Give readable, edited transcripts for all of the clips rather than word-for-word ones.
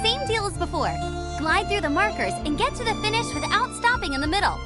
Same deal as before. Glide through the markers and get to the finish without stopping in the middle.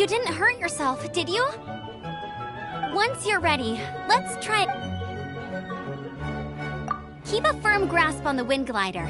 You didn't hurt yourself, did you? Once you're ready, let's try it. Keep a firm grasp on the wind glider.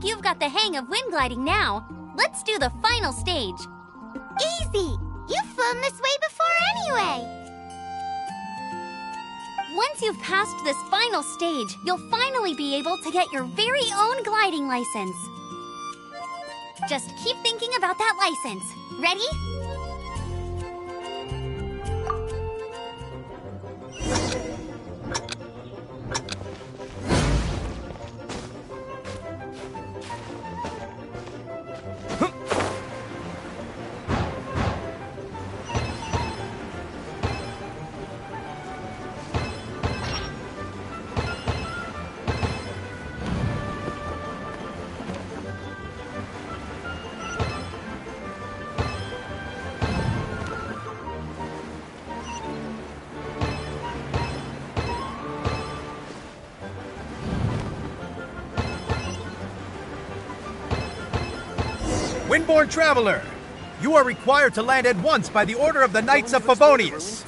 like you've got the hang of wind gliding now. Let's do the final stage. Easy! You've flown this way before anyway! Once you've passed this final stage, you'll finally be able to get your very own gliding license. Just keep thinking about that license. Ready? Windborne Traveler, you are required to land at once by the order of the Knights of Favonius.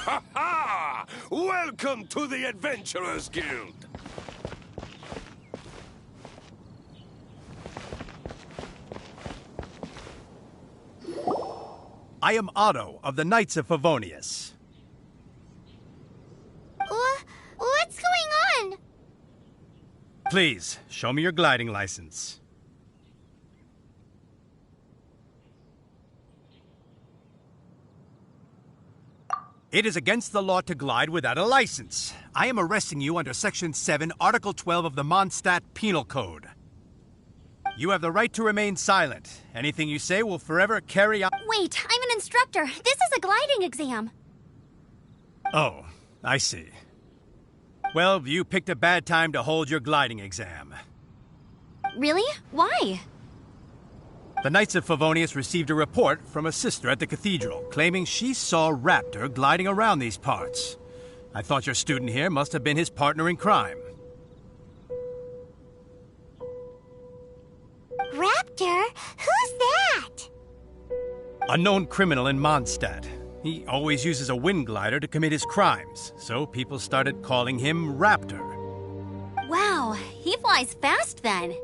Ha ha! Welcome to the Adventurers Guild! I am Otto of the Knights of Favonius. What's going on? Please, show me your gliding license. It is against the law to glide without a license. I am arresting you under Section 7, Article 12 of the Mondstadt Penal Code. You have the right to remain silent. Anything you say will forever carry on. Wait, I'm an instructor. This is a gliding exam. Oh, I see. Well, you picked a bad time to hold your gliding exam. Really? Why? The Knights of Favonius received a report from a sister at the cathedral claiming she saw Raptor gliding around these parts. I thought your student here must have been his partner in crime. Raptor? Who's that? A known criminal in Mondstadt. He always uses a wind glider to commit his crimes, so people started calling him Raptor. Wow, he flies fast then.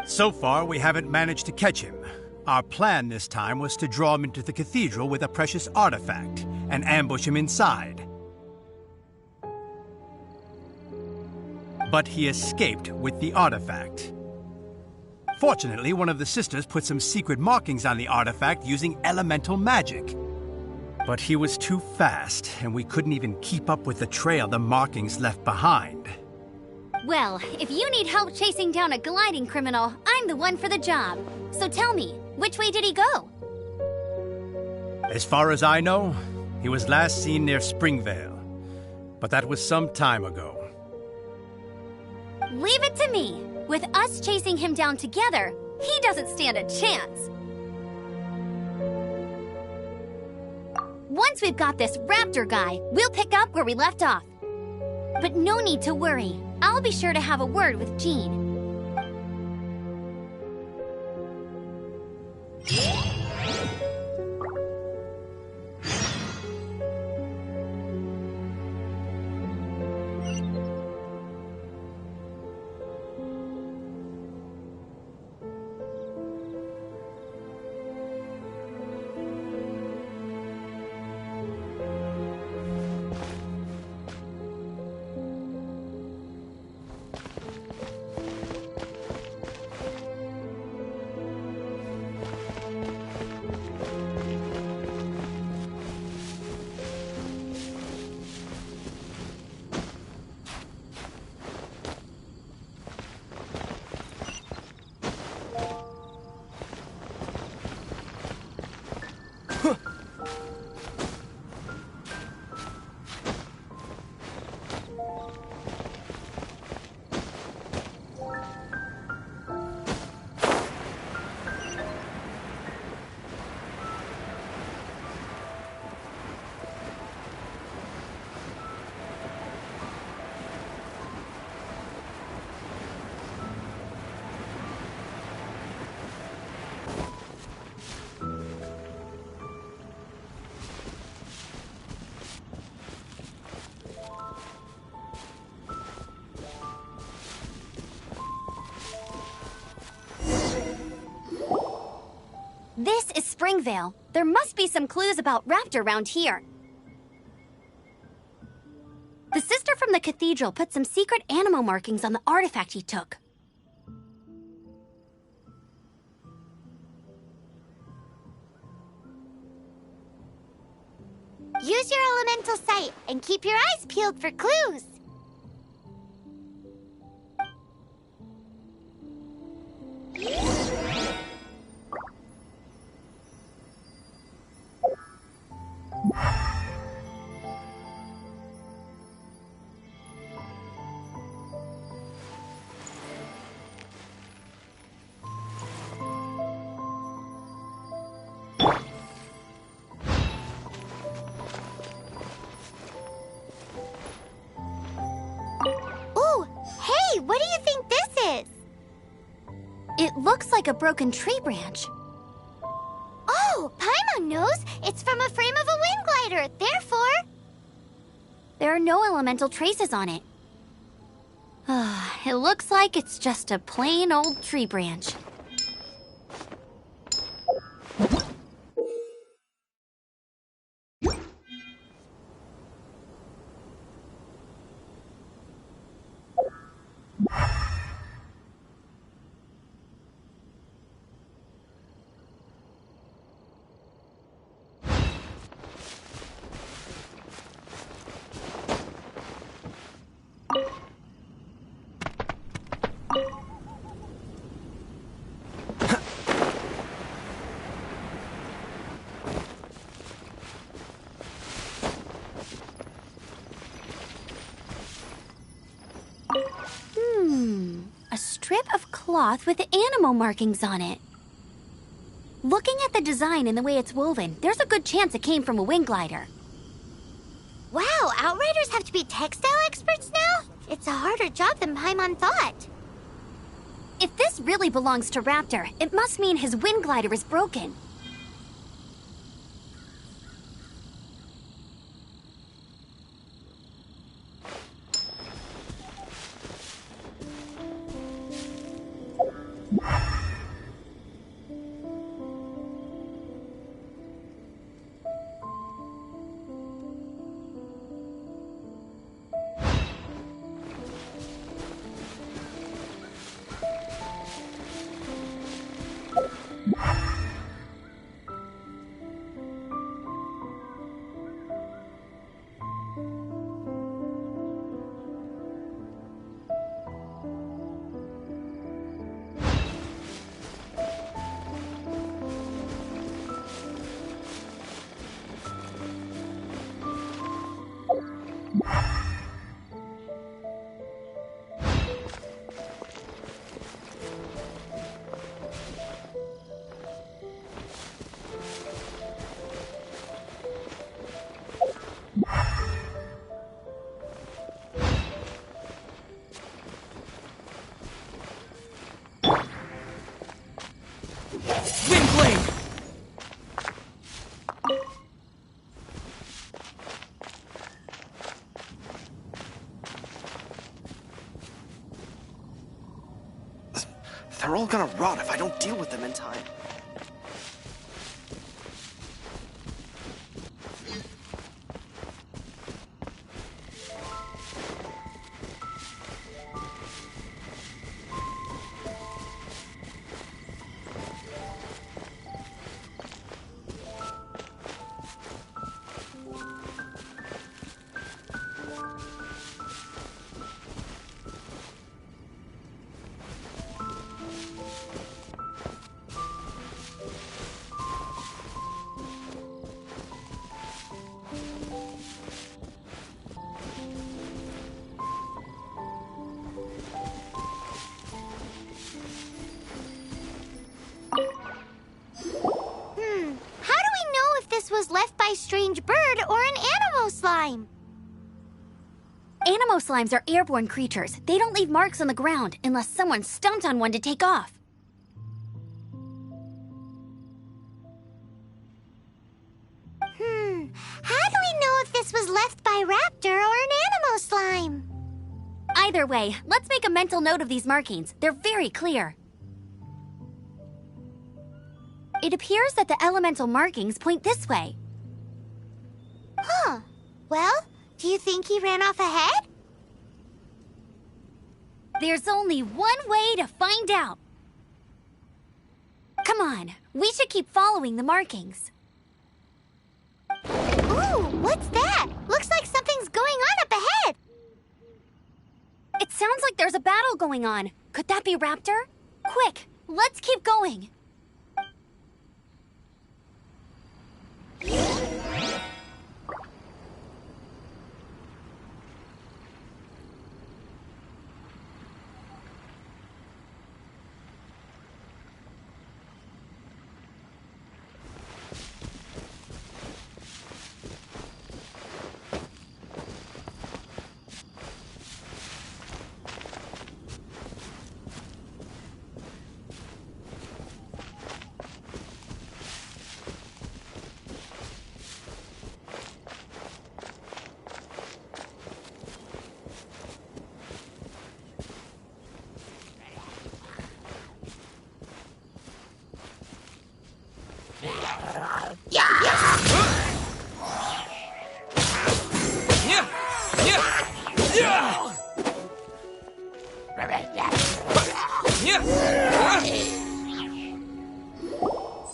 So far, we haven't managed to catch him. Our plan this time was to draw him into the cathedral with a precious artifact and ambush him inside. But he escaped with the artifact. Fortunately, one of the sisters put some secret markings on the artifact using elemental magic. But he was too fast, and we couldn't even keep up with the trail the markings left behind. Well, if you need help chasing down a gliding criminal, I'm the one for the job. So tell me, which way did he go? As far as I know, he was last seen near Springvale. But that was some time ago. Leave it to me. With us chasing him down together, he doesn't stand a chance. Once we've got this Raptor guy, we'll pick up where we left off. But no need to worry. I'll be sure to have a word with Jean. This is Springvale. There must be some clues about Raptor around here. The sister from the cathedral put some secret animal markings on the artifact he took. Use your elemental sight and keep your eyes peeled for clues. What do you think this is? It looks like a broken tree branch. Oh, Paimon knows. It's from a frame of a wind glider. Therefore... There are no elemental traces on it. It looks like it's just a plain old tree branch. A strip of cloth with animal markings on it. Looking at the design and the way it's woven, there's a good chance it came from a wind glider. Wow, Outriders have to be textile experts now? It's a harder job than Paimon thought. If this really belongs to Raptor, it must mean his wind glider is broken. They're all gonna rot if I don't deal with them in time. Was left by strange bird or an animo slime. Animo slimes are airborne creatures. They don't leave marks on the ground unless someone stomped on one to take off. How do we know if this was left by Raptor or an animo slime? Either way, let's make a mental note of these markings. They're very clear. it appears that the elemental markings point this way. Huh. Well, do you think he ran off ahead? There's only one way to find out. Come on, we should keep following the markings. Ooh, what's that? Looks like something's going on up ahead. It sounds like there's a battle going on. Could that be Raptor? Quick, let's keep going.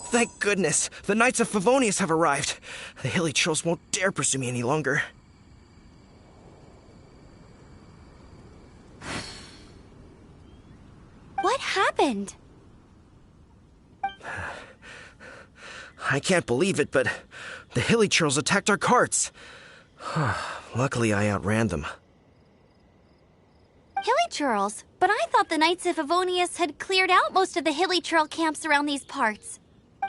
Thank goodness, the Knights of Favonius have arrived. The hilly trolls won't dare pursue me any longer. What happened? I can't believe it, but the hilly trolls attacked our carts. Luckily, I outran them. Hilly Churls? But I thought the Knights of Favonius had cleared out most of the Hilly Churl camps around these parts.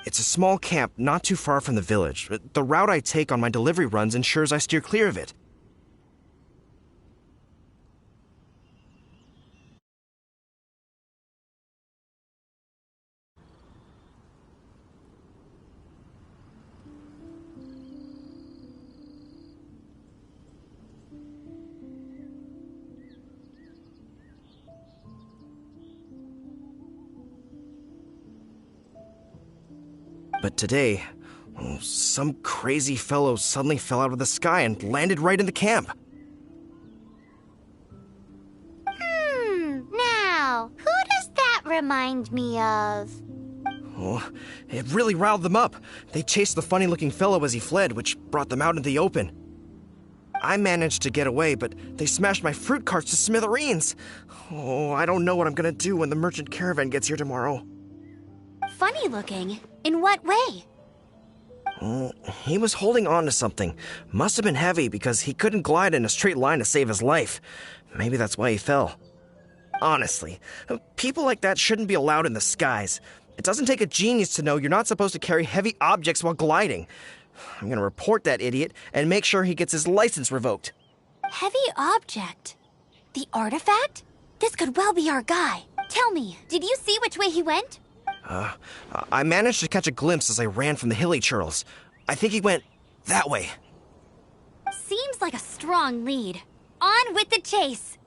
It's a small camp not too far from the village. The route I take on my delivery runs ensures I steer clear of it. But today, some crazy fellow suddenly fell out of the sky and landed right in the camp. Now, who does that remind me of? Oh, it really riled them up. They chased the funny-looking fellow as he fled, which brought them out into the open. I managed to get away, but they smashed my fruit carts to smithereens. Oh, I don't know what I'm gonna do when the merchant caravan gets here tomorrow. Funny looking? In what way? He was holding on to something. Must have been heavy because he couldn't glide in a straight line to save his life. Maybe that's why he fell. Honestly, people like that shouldn't be allowed in the skies. It doesn't take a genius to know you're not supposed to carry heavy objects while gliding. I'm gonna report that idiot and make sure he gets his license revoked. Heavy object? The artifact? This could well be our guy. Tell me, did you see which way he went? I managed to catch a glimpse as I ran from the hilly churls. I think he went that way. Seems like a strong lead. On with the chase!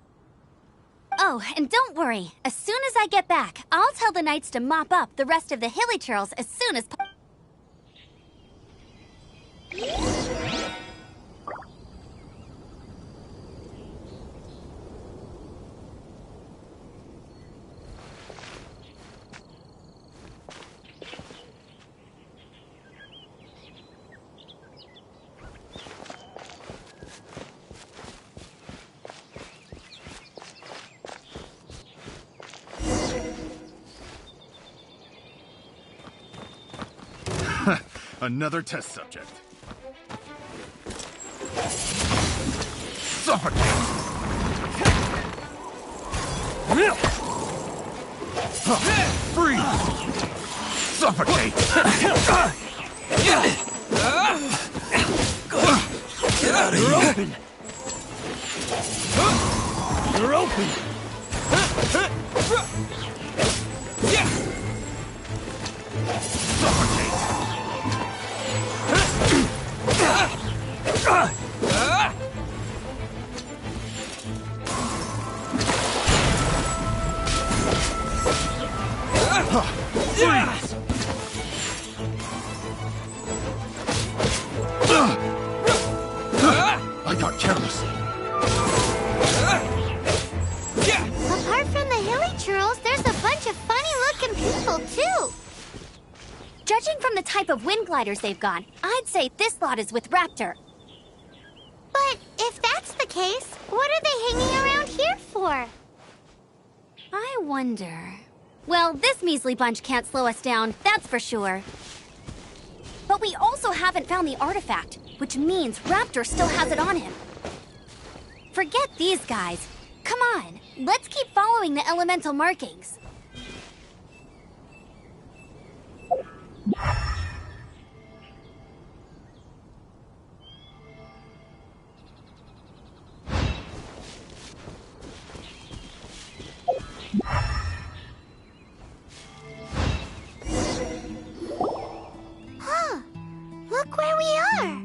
Oh, and don't worry. As soon as I get back, I'll tell the knights to mop up the rest of the hilly churls as soon as possible. Another test subject. Suffocate! Freeze! Suffocate! Get out of here! You're open! Suffocate! Freeze! Judging from the type of wind gliders they've got, I'd say this lot is with Raptor. But if that's the case, what are they hanging around here for? I wonder... Well, this measly bunch can't slow us down, that's for sure. But we also haven't found the artifact, which means Raptor still has it on him. Forget these guys. Come on, let's keep following the elemental markings. Look where we are!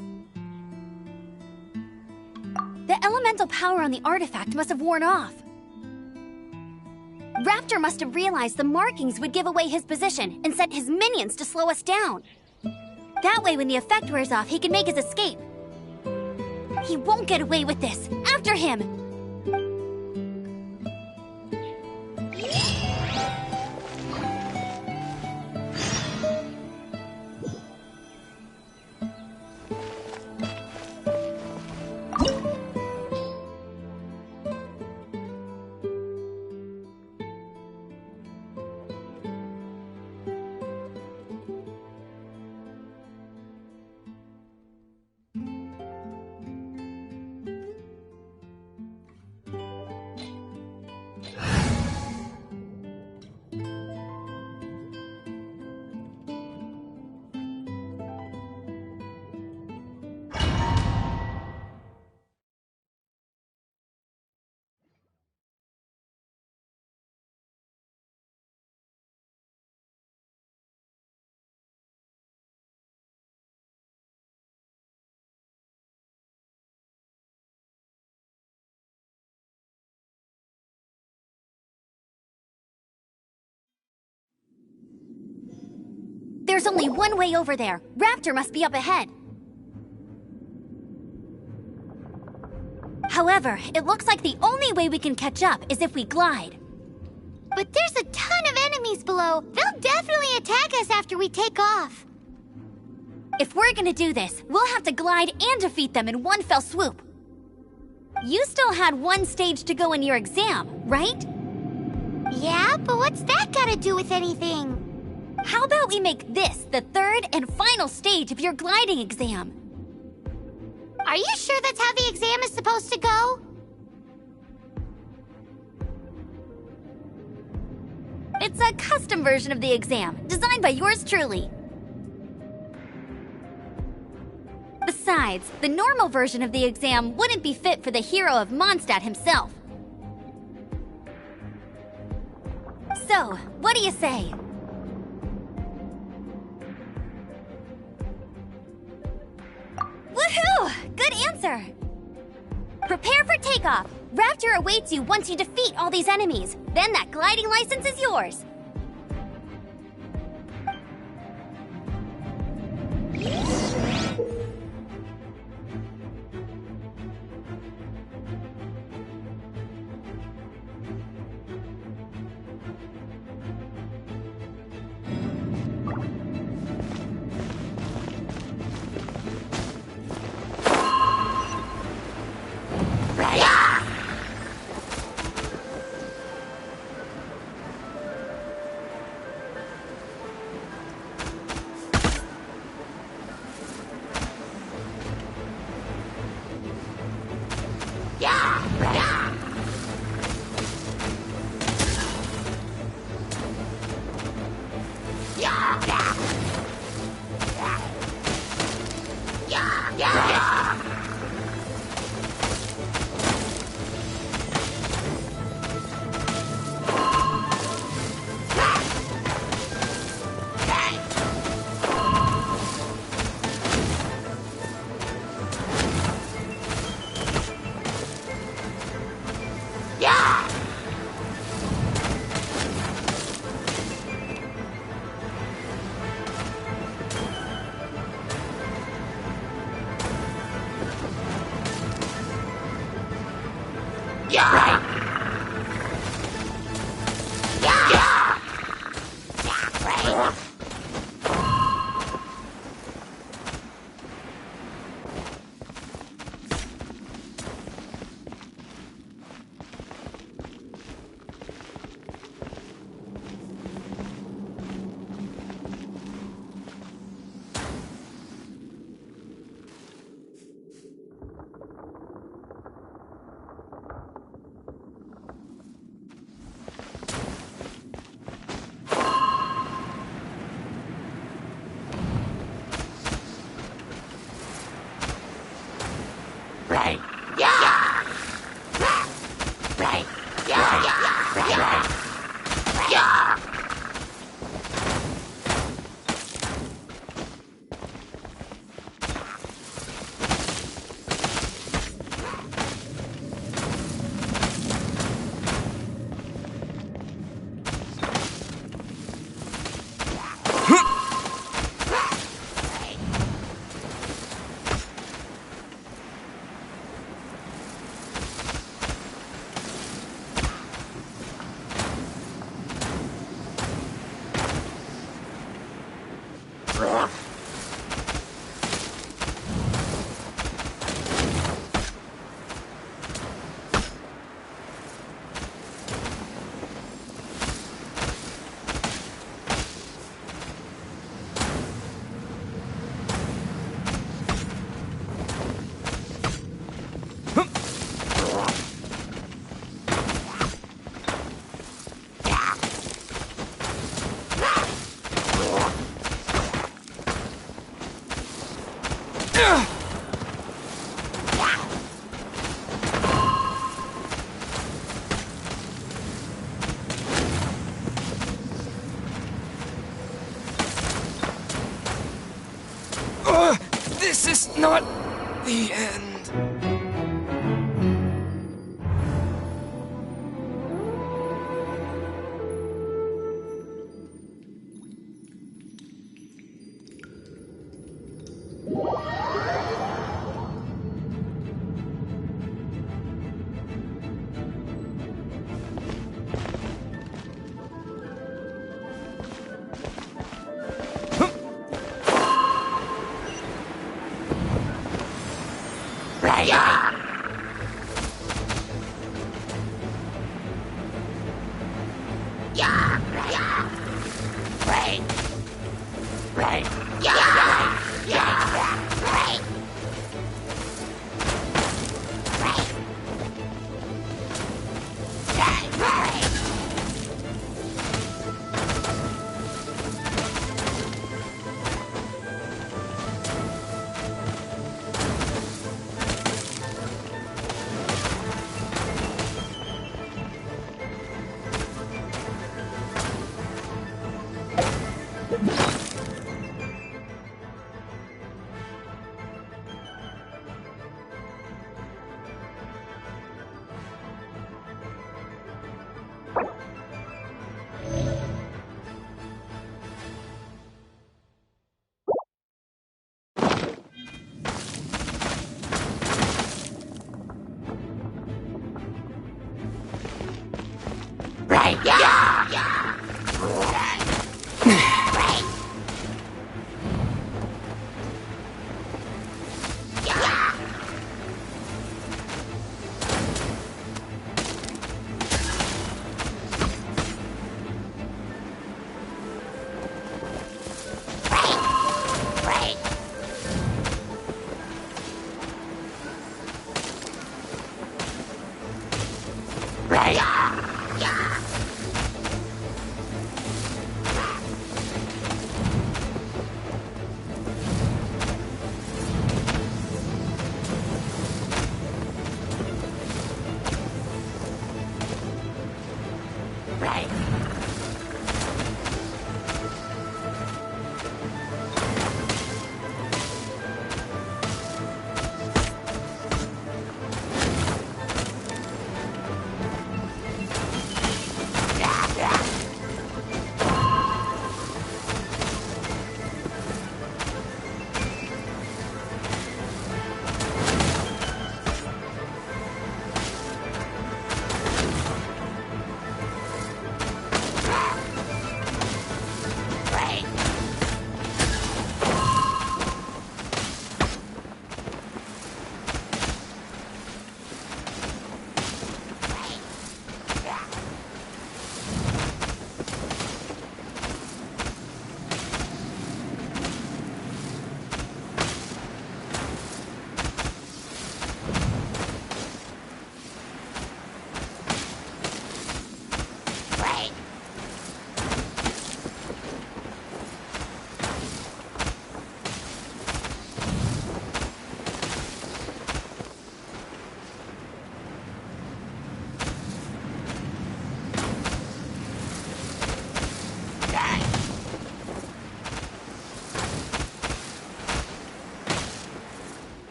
The elemental power on the artifact must have worn off. Raptor must have realized the markings would give away his position and sent his minions to slow us down. That way, when the effect wears off, he can make his escape. He won't get away with this. After him! There's only one way over there. Raptor must be up ahead. However, it looks like the only way we can catch up is if we glide. But there's a ton of enemies below. They'll definitely attack us after we take off. If we're gonna do this, we'll have to glide and defeat them in one fell swoop. You still had one stage to go in your exam, right? Yeah, but what's that got to do with anything? How about we make this the third and final stage of your gliding exam? Are you sure that's how the exam is supposed to go? It's a custom version of the exam, designed by yours truly. Besides, the normal version of the exam wouldn't be fit for the hero of Mondstadt himself. So, what do you say? Woohoo! Good answer! Prepare for takeoff. Raptor awaits you once you defeat all these enemies. Then that gliding license is yours. This is not the end.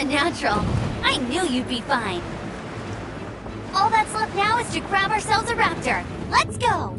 natural. I knew you'd be fine. All that's left now is to grab ourselves a raptor. Let's go!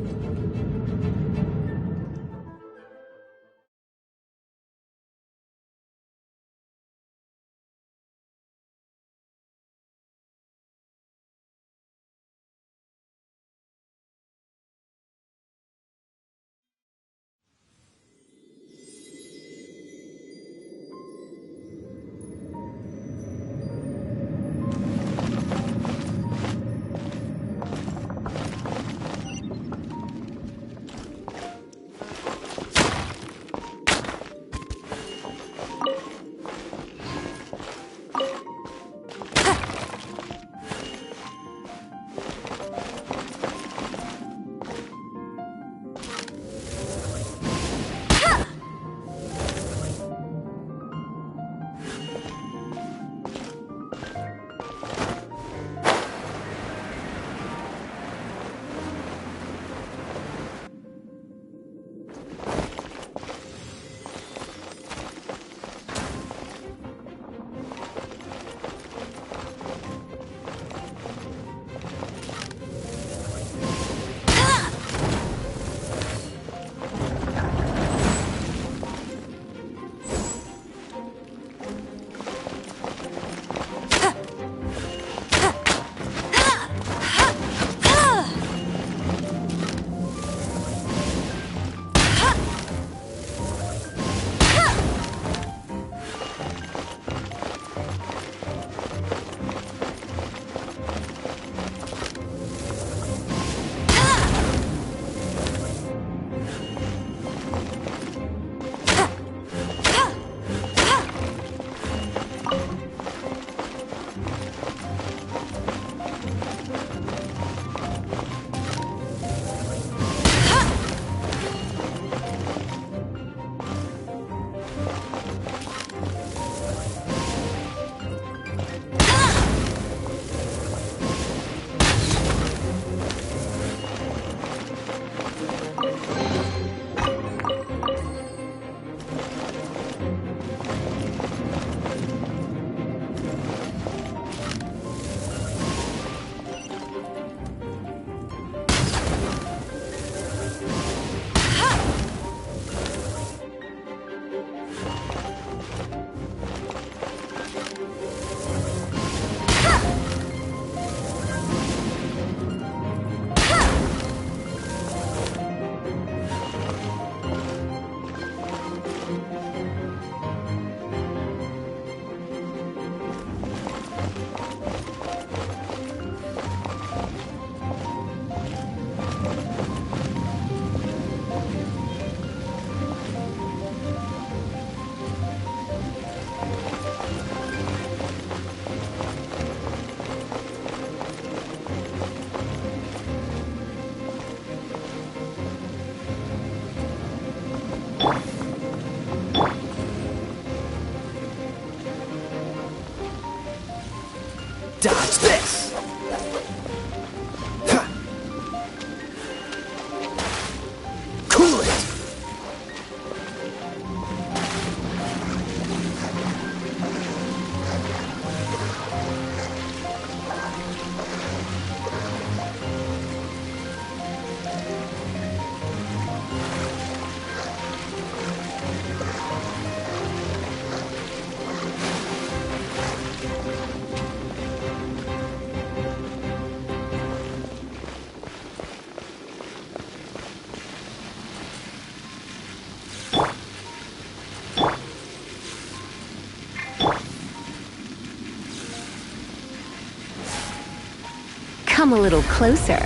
Dodge this! Huh. Cool it! Come a little closer.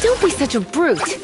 Don't be such a brute.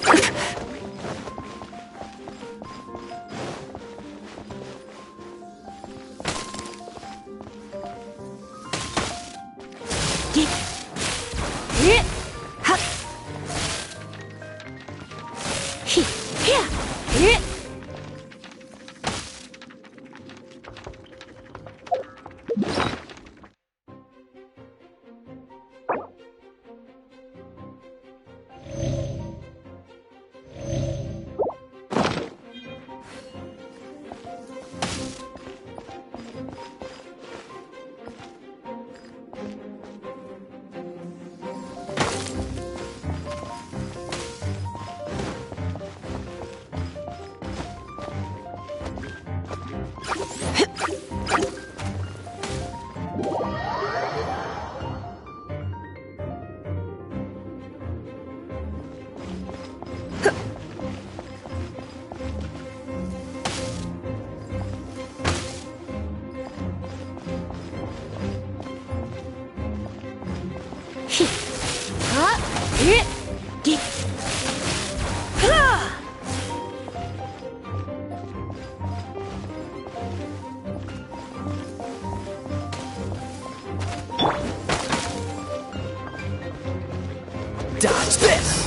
Dodge this!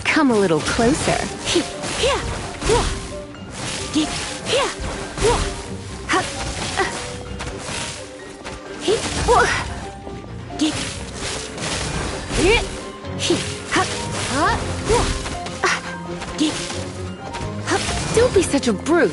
Come a little closer. Don't be such a brute.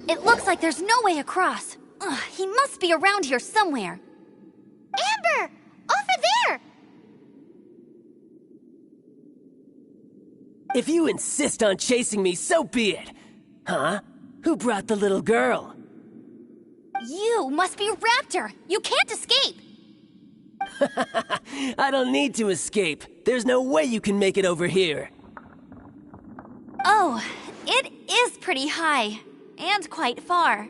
It looks like there's no way across. Ugh, he must be around here somewhere. Amber! Over there! If you insist on chasing me, so be it. Huh? Who brought the little girl? You must be Raptor! You can't escape! I don't need to escape. There's no way you can make it over here. Oh, it is pretty high. And quite far.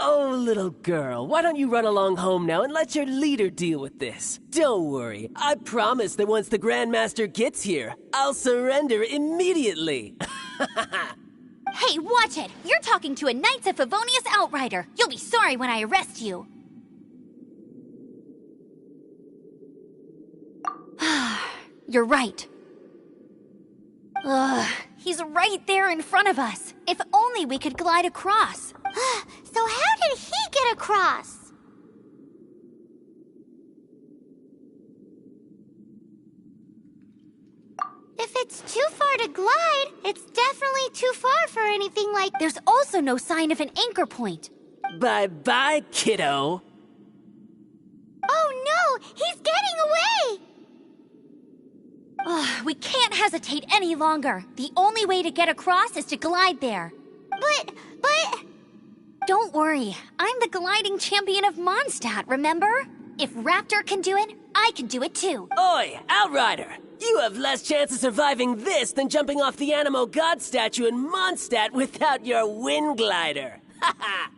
Oh, little girl, why don't you run along home now and let your leader deal with this? Don't worry, I promise that once the Grandmaster gets here, I'll surrender immediately. Hey, watch it! You're talking to a Knights of Favonius outrider. You'll be sorry when I arrest you. You're right. Ugh, he's right there in front of us. If only we could glide across. So how did he get across? If it's too far to glide, it's definitely too far for anything like... There's also no sign of an anchor point. Bye-bye, kiddo. Oh no! He's getting away! Ugh, we can't hesitate any longer. The only way to get across is to glide there. But... Don't worry. I'm the gliding champion of Mondstadt, remember? If Raptor can do it, I can do it too. Oi, Outrider! You have less chance of surviving this than jumping off the Animo God statue in Mondstadt without your wind glider. Ha ha!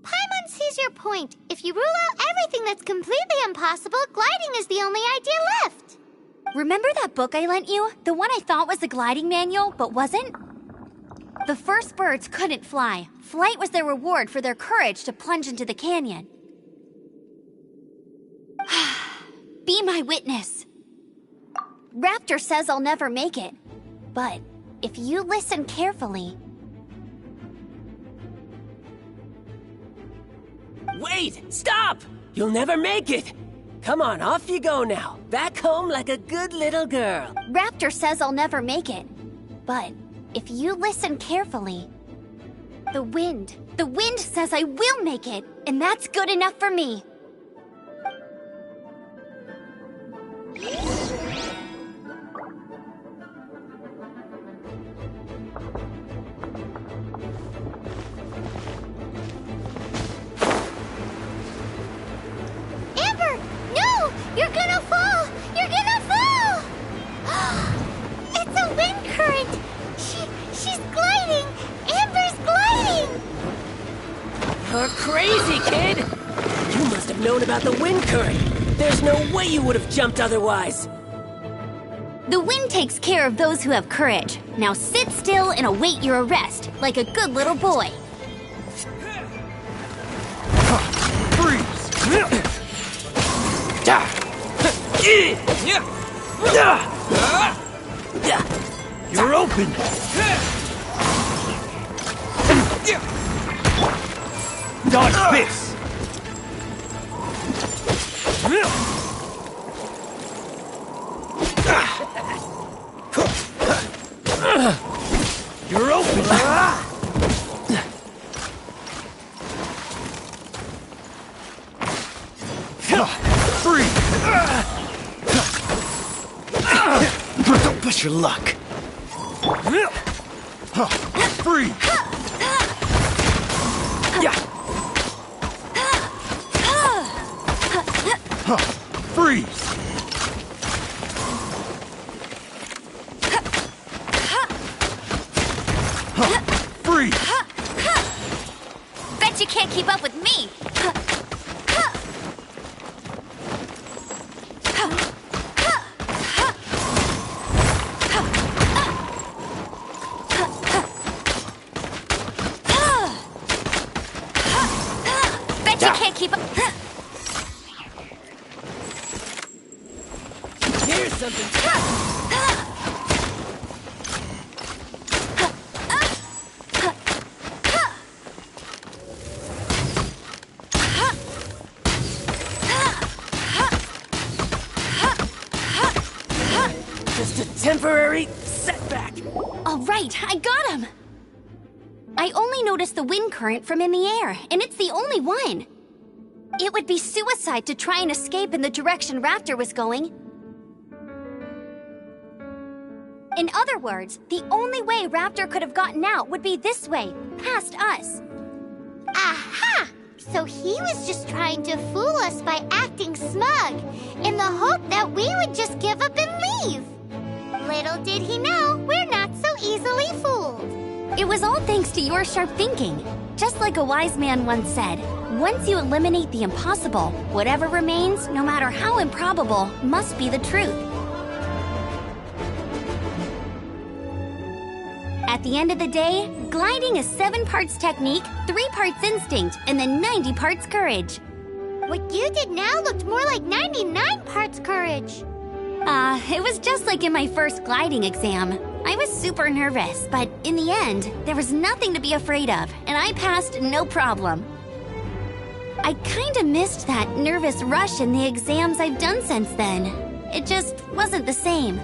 Paimon sees your point. If you rule out everything that's completely impossible, gliding is the only idea left. Remember that book I lent you? The one I thought was the gliding manual, but wasn't? The first birds couldn't fly. Flight was their reward for their courage to plunge into the canyon. Be my witness. Raptor says I'll never make it. But if you listen carefully... Wait! Stop! You'll never make it! Come on, off you go now. Back home like a good little girl. Raptor says I'll never make it. But if you listen carefully... The wind says I will make it, and that's good enough for me. Amber! No! You're gonna fall! You're gonna fall! It's a wind current! She's gliding! Amber's gliding! You're crazy, kid! You must have known about the wind current. There's no way you would have jumped otherwise. The wind takes care of those who have courage. Now sit still and await your arrest, like a good little boy. You're open! Dodge this! You're open! Free! Don't push your luck! Free! Freeze! Freeze! Bet you can't keep up with me! Bet you can't keep up... Here's something. Just a temporary setback. All right, I got him! I only noticed the wind current from in the air, and it's the only one. It would be suicide to try and escape in the direction Raptor was going. In other words, the only way Raptor could have gotten out would be this way, past us. Aha! So he was just trying to fool us by acting smug, in the hope that we would just give up and leave. Little did he know, we're not so easily fooled. It was all thanks to your sharp thinking. Just like a wise man once said, once you eliminate the impossible, whatever remains, no matter how improbable, must be the truth. At the end of the day, gliding is 7 parts technique, 3 parts instinct, and then 90 parts courage. What you did now looked more like 99 parts courage. It was just like in my first gliding exam. I was super nervous, but in the end, there was nothing to be afraid of, and I passed no problem. I kinda missed that nervous rush in the exams I've done since then. It just wasn't the same.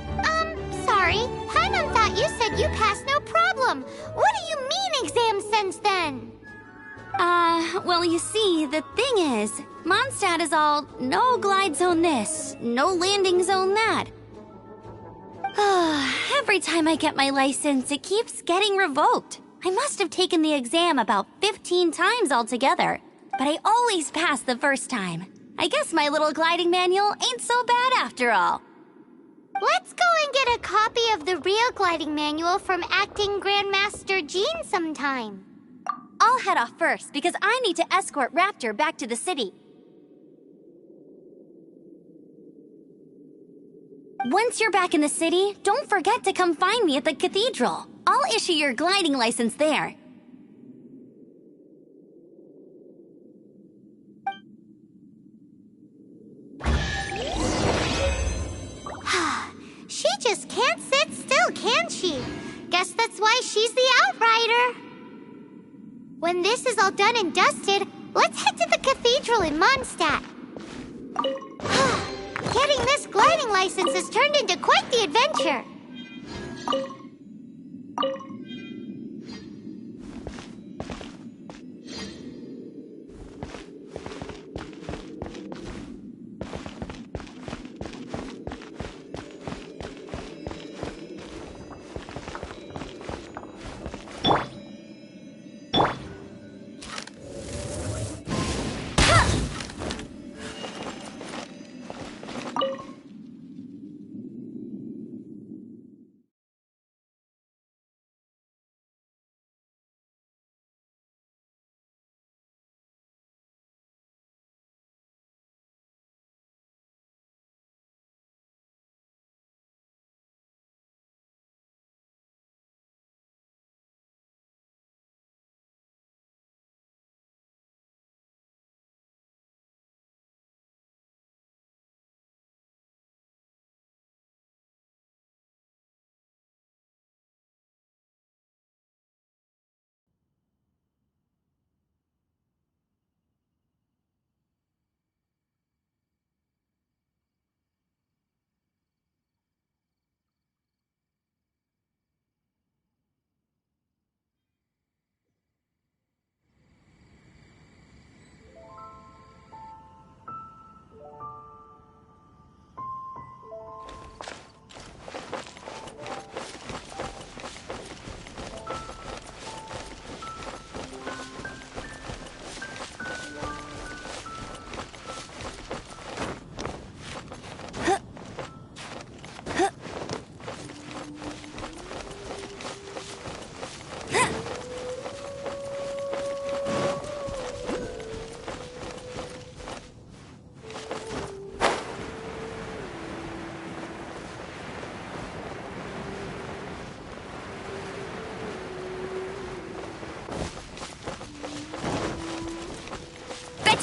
Sorry. Paimon thought you said you passed no problem. What do you mean exams since then? Well, you see, the thing is, Mondstadt is all no glide zone this, no landing zone that. Every time I get my license, it keeps getting revoked. I must have taken the exam about 15 times altogether, but I always pass the first time. I guess my little gliding manual ain't so bad after all. Let's go and get a copy of the real gliding manual from Acting Grandmaster Jean sometime. I'll head off first because I need to escort Raptor back to the city. Once you're back in the city, don't forget to come find me at the cathedral. I'll issue your gliding license there. She just can't sit still, can she? Guess that's why she's the outrider. When this is all done and dusted, let's head to the cathedral in Mondstadt. Getting this gliding license has turned into quite the adventure.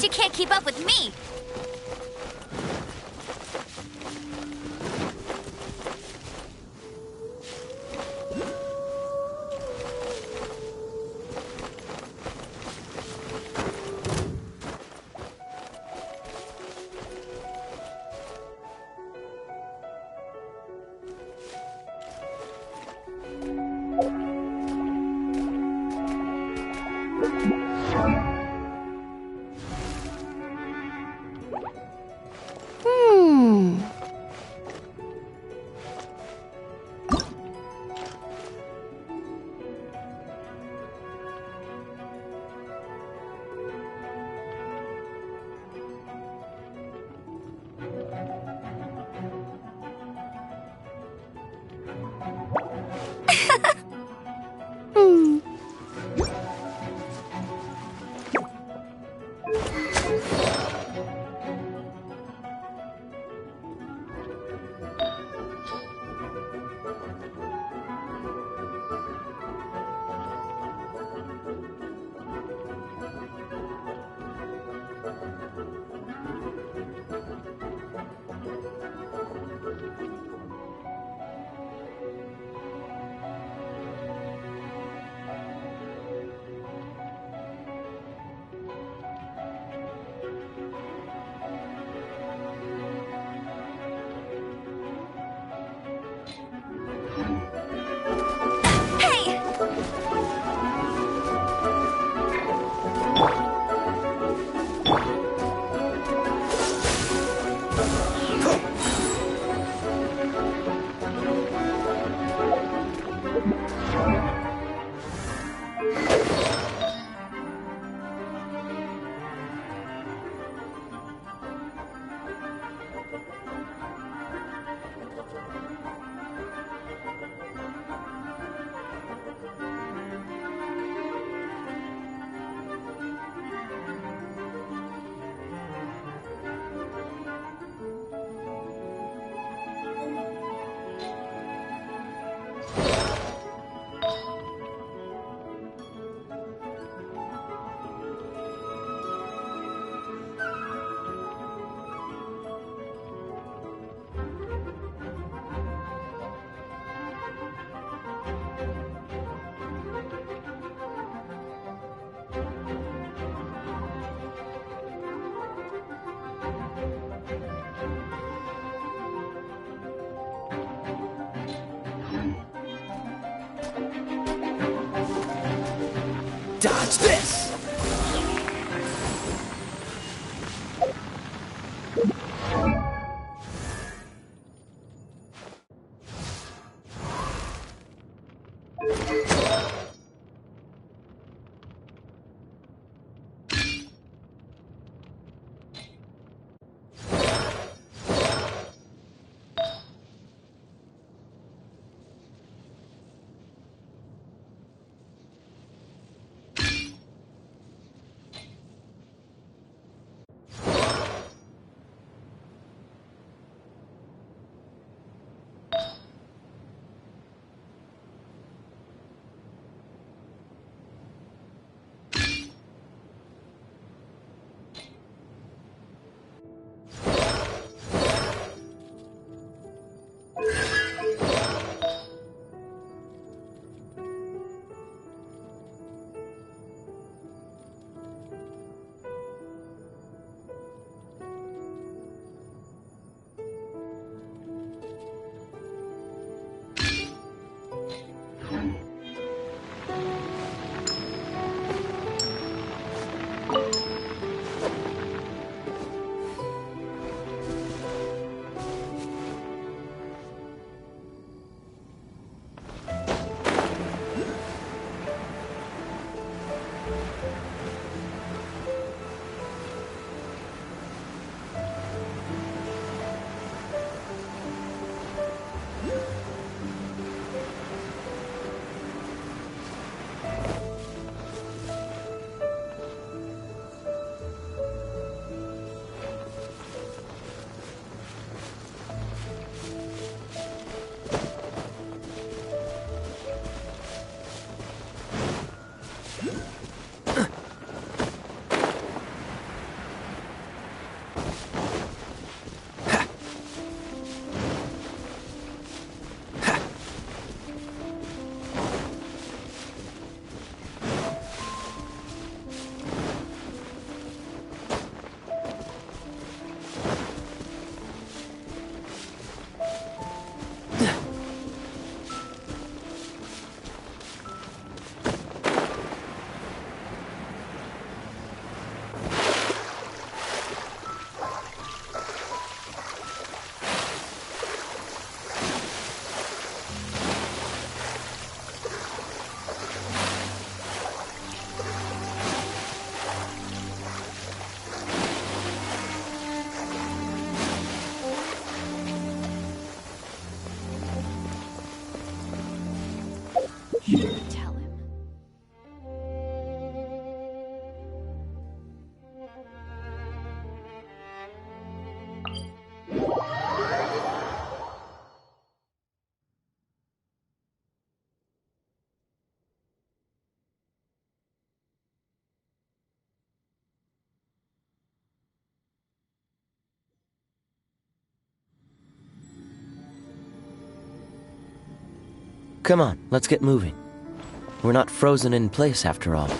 She can't keep up with me. Dodge this! Come on, let's get moving. We're not frozen in place after all.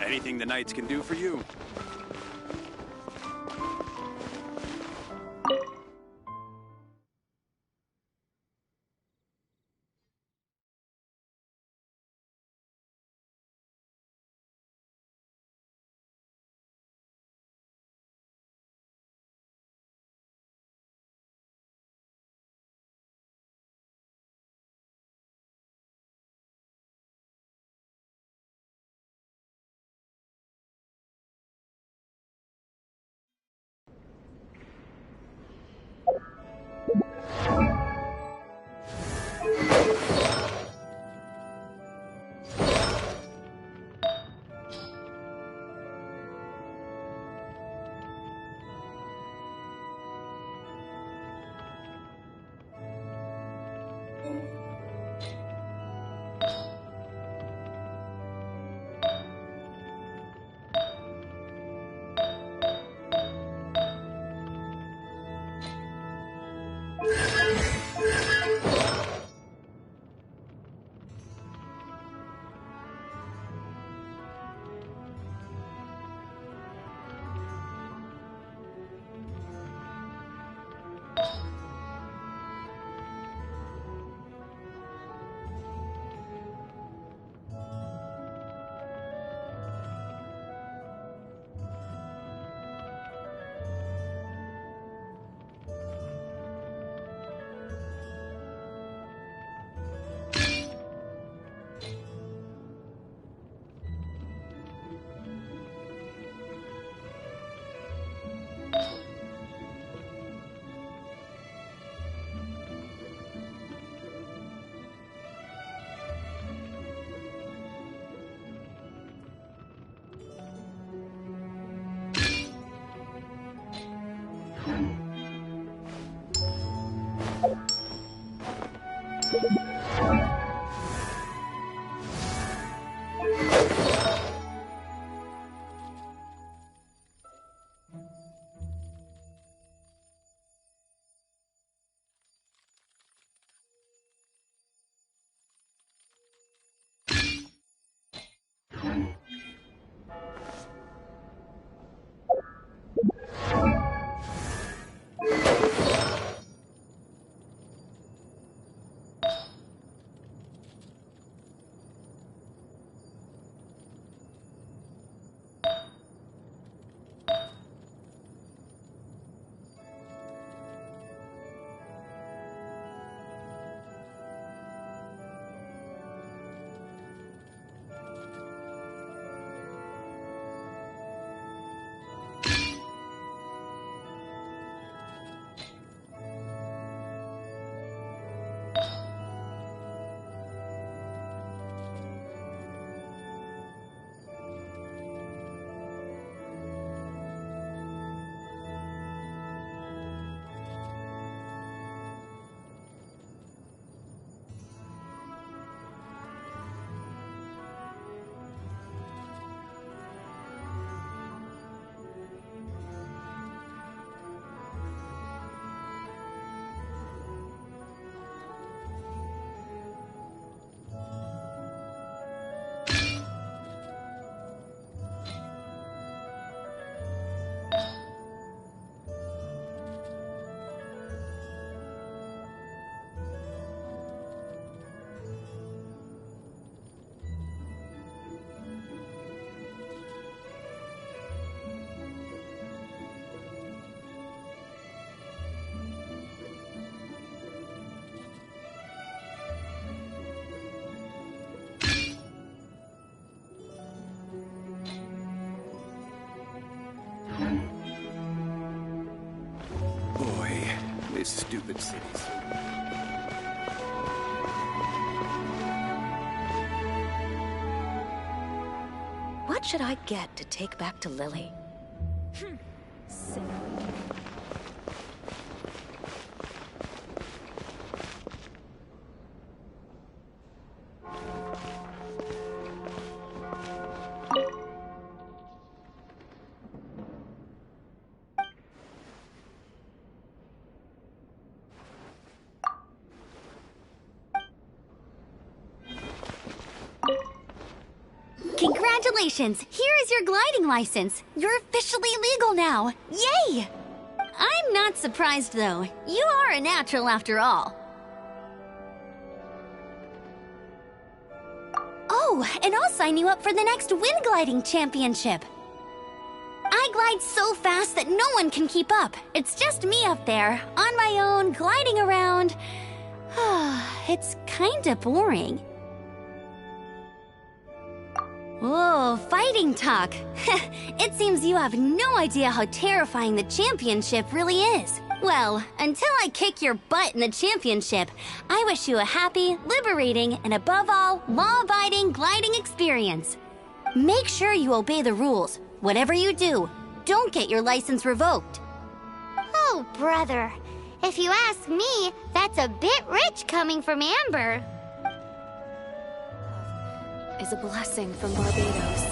Anything the Knights can do for you? This stupid cities. What should I get to take back to Lily? Congratulations! Here is your gliding license. You're officially legal now. Yay! I'm not surprised, though. You are a natural after all. Oh, and I'll sign you up for the next wind gliding championship. I glide so fast that no one can keep up. It's just me up there, on my own, gliding around. It's kinda boring. Whoa, fighting talk. It seems you have no idea how terrifying the championship really is. Well, until I kick your butt in the championship, I wish you a happy, liberating, and above all, law-abiding gliding experience. Make sure you obey the rules. Whatever you do, don't get your license revoked. Oh, brother. If you ask me, that's a bit rich coming from Amber. Is a blessing from Barbados.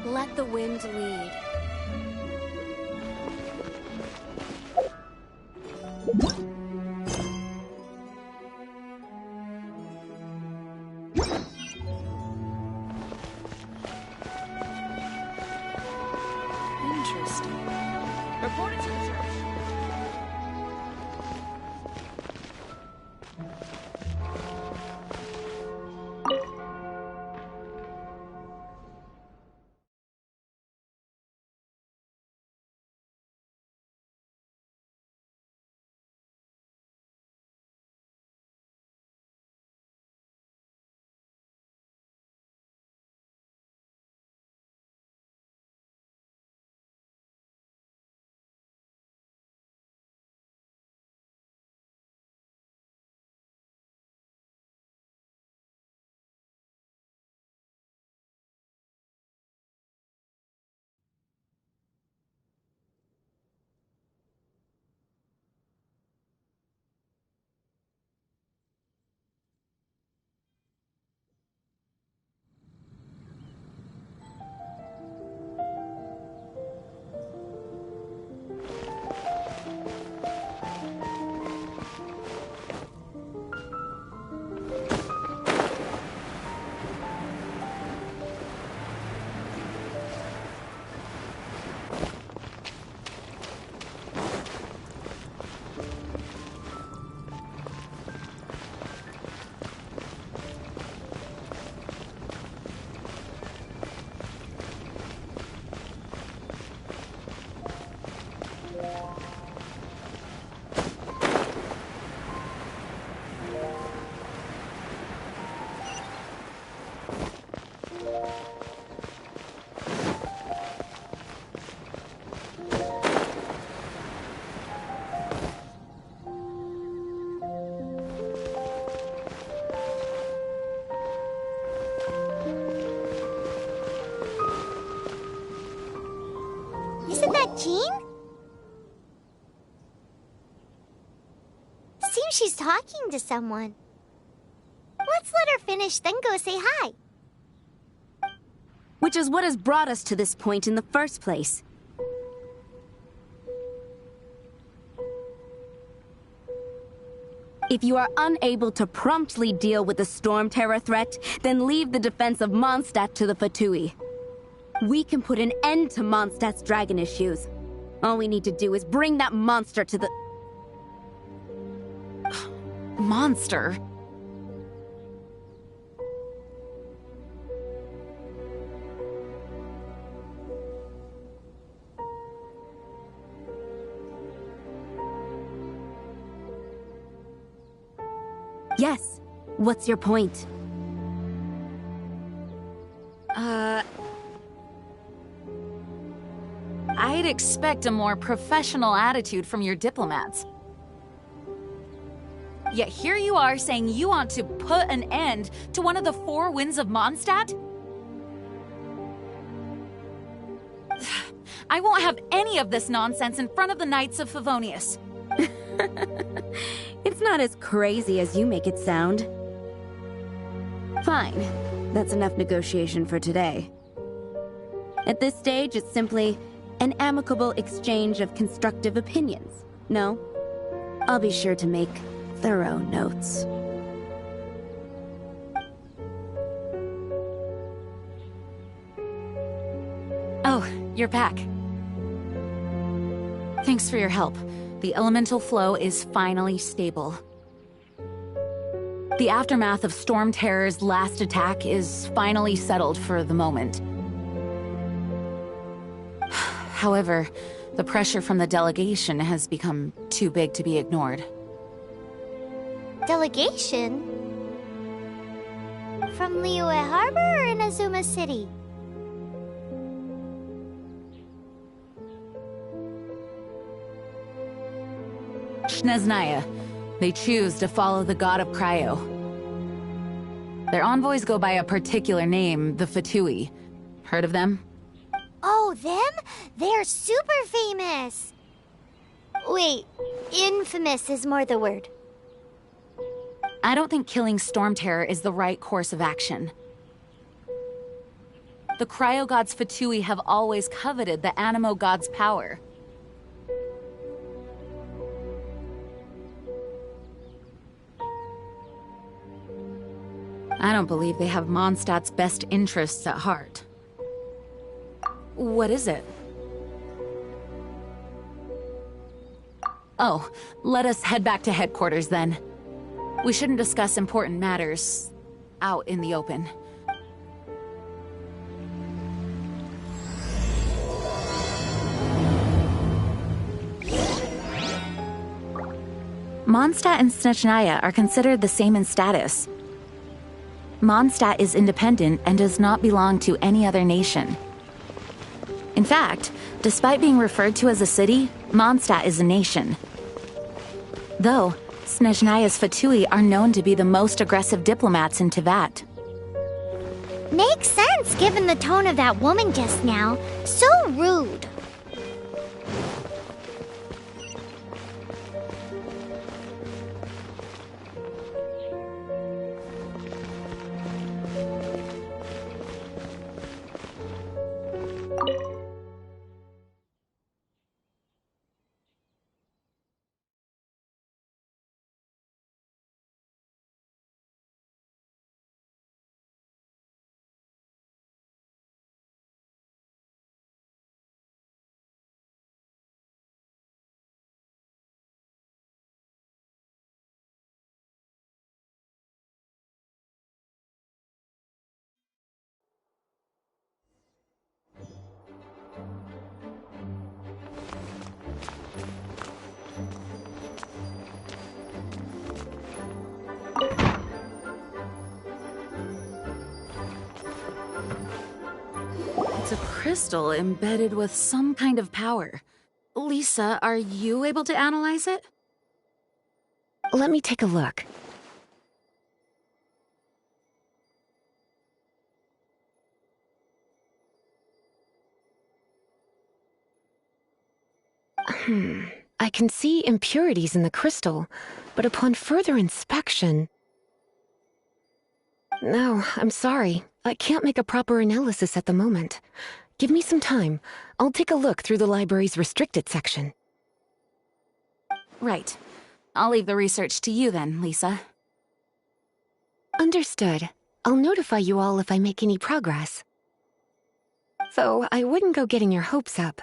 Let the wind lead. Interesting. Reporting to the church. Isn't that Jean? Seems she's talking to someone. Let's let her finish, then go say hi. Which is what has brought us to this point in the first place. If you are unable to promptly deal with the Storm Terror threat, then leave the defense of Mondstadt to the Fatui. We can put an end to Mondstadt's dragon issues. All we need to do is bring that monster to the... Monster? Yes. What's your point? I'd expect a more professional attitude from your diplomats. Yet here you are saying you want to put an end to one of the four winds of Mondstadt? I won't have any of this nonsense in front of the Knights of Favonius. It's not as crazy as you make it sound. Fine. That's enough negotiation for today. At this stage, it's simply an amicable exchange of constructive opinions. No? I'll be sure to make thorough notes. Oh, you're back. Thanks for your help. The elemental flow is finally stable. The aftermath of Storm Terror's last attack is finally settled for the moment. However, the pressure from the delegation has become too big to be ignored. Delegation? From Liyue Harbor or Inazuma City? Snezhnaya. They choose to follow the god of Cryo. Their envoys go by a particular name, the Fatui. Heard of them? Oh, them? They're super famous! Wait, infamous is more the word. I don't think killing Storm Terror is the right course of action. The Cryo God's Fatui have always coveted the Animo God's power. I don't believe they have Mondstadt's best interests at heart. What is it? Oh, let us head back to headquarters then. We shouldn't discuss important matters out in the open. Mondstadt and Snezhnaya are considered the same in status. Mondstadt is independent and does not belong to any other nation. In fact, despite being referred to as a city, Mondstadt is a nation. Though, Snezhnaya's Fatui are known to be the most aggressive diplomats in Teyvat. Makes sense given the tone of that woman just now. So rude. It's a crystal embedded with some kind of power. Lisa, are you able to analyze it? Let me take a look. I can see impurities in the crystal, but upon further inspection... No, I'm sorry. I can't make a proper analysis at the moment. Give me some time. I'll take a look through the library's restricted section. Right. I'll leave the research to you then, Lisa. Understood. I'll notify you all if I make any progress. Though I wouldn't go getting your hopes up.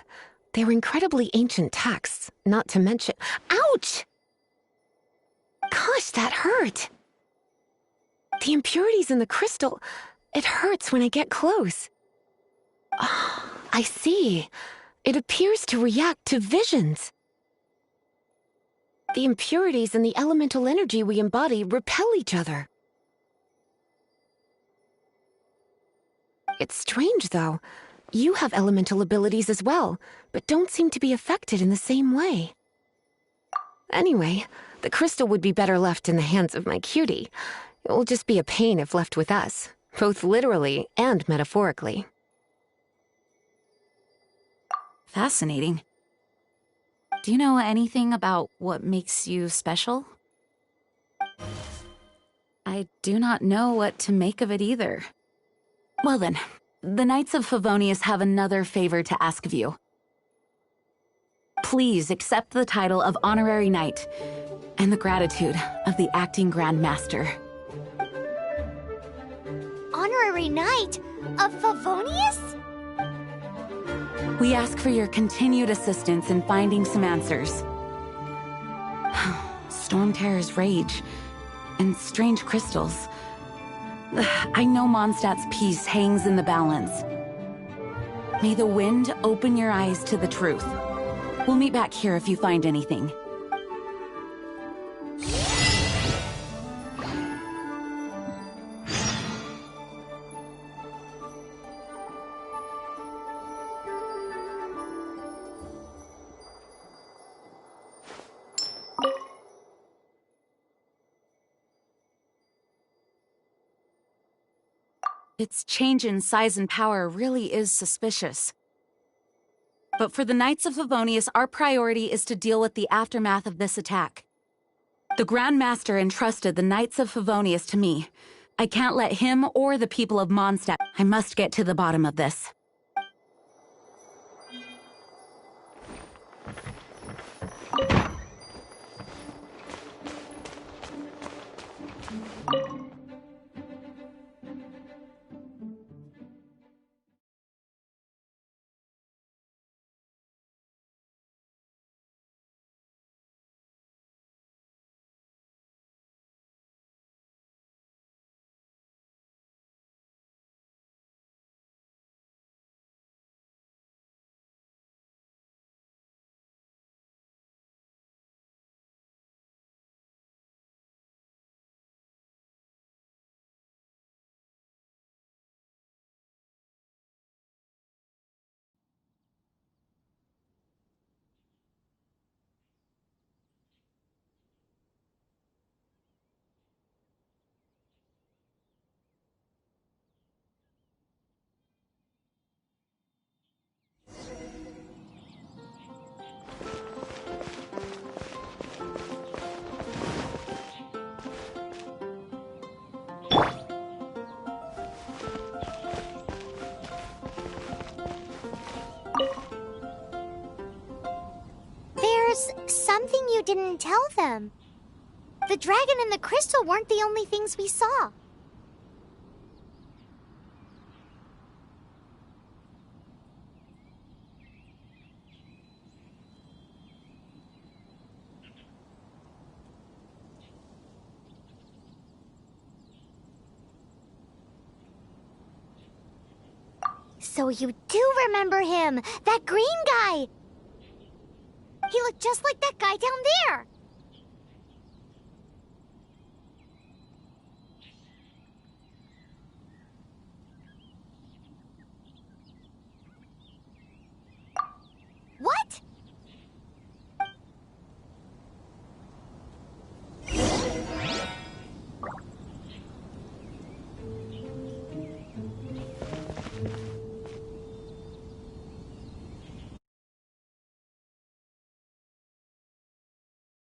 They're incredibly ancient texts, not to mention— Ouch! Gosh, that hurt! The impurities in the crystal— it hurts when I get close. Oh, I see. It appears to react to visions. The impurities and the elemental energy we embody repel each other. It's strange, though. You have elemental abilities as well, but don't seem to be affected in the same way. Anyway, the crystal would be better left in the hands of my cutie. It will just be a pain if left with us, both literally and metaphorically. Fascinating. Do you know anything about what makes you special? I do not know what to make of it either. Well then, the Knights of Favonius have another favor to ask of you. Please accept the title of Honorary Knight and the gratitude of the Acting Grand Master. Honorary Knight of Favonius? We ask for your continued assistance in finding some answers. Storm Terror's rage and strange crystals. I know Mondstadt's peace hangs in the balance. May the wind open your eyes to the truth. We'll meet back here if you find anything. Its change in size and power really is suspicious. But for the Knights of Favonius, our priority is to deal with the aftermath of this attack. The Grand Master entrusted the Knights of Favonius to me. I can't let him or the people of Mondstadt. I must get to the bottom of this. There's something you didn't tell them. The dragon and the crystal weren't the only things we saw. So you do remember him, that green guy! He looked just like that guy down there!